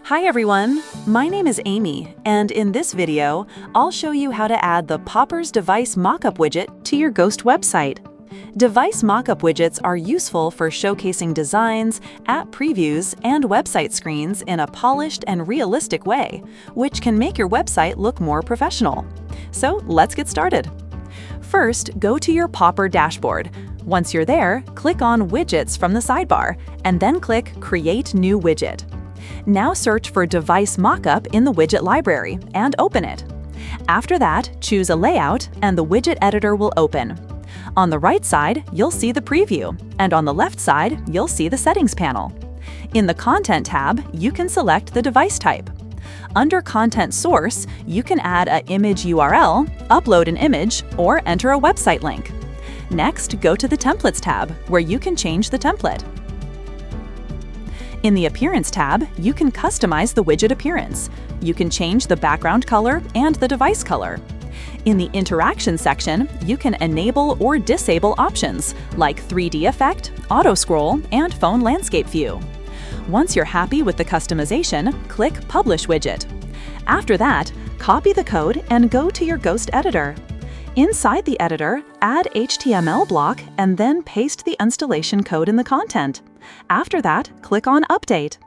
Hi everyone, my name is Amy, and in this video, I'll show you how to add the Poppers Device Mockup Widget to your Ghost website. Device Mockup Widgets are useful for showcasing designs, app previews, and website screens in a polished and realistic way, which can make your website look more professional. So let's get started. First, go to your Popper dashboard. Once you're there, click on Widgets from the sidebar, and then click Create New Widget. Now search for Device Mockup in the widget library and open it. After that, choose a layout and the widget editor will open. On the right side, you'll see the preview, and on the left side, you'll see the settings panel. In the Content tab, you can select the device type. Under Content Source, you can add an image URL, upload an image, or enter a website link. Next, go to the Templates tab, where you can change the template. In the Appearance tab, you can customize the widget appearance. You can change the background color and the device color. In the Interaction section, you can enable or disable options like 3D effect, auto scroll, and phone landscape view. Once you're happy with the customization, click Publish Widget. After that, copy the code and go to your Ghost editor. Inside the editor, add HTML block and then paste the installation code in the content. After that, click on Update.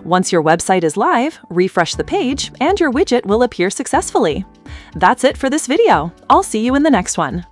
Once your website is live, refresh the page and your widget will appear successfully. That's it for this video. I'll see you in the next one.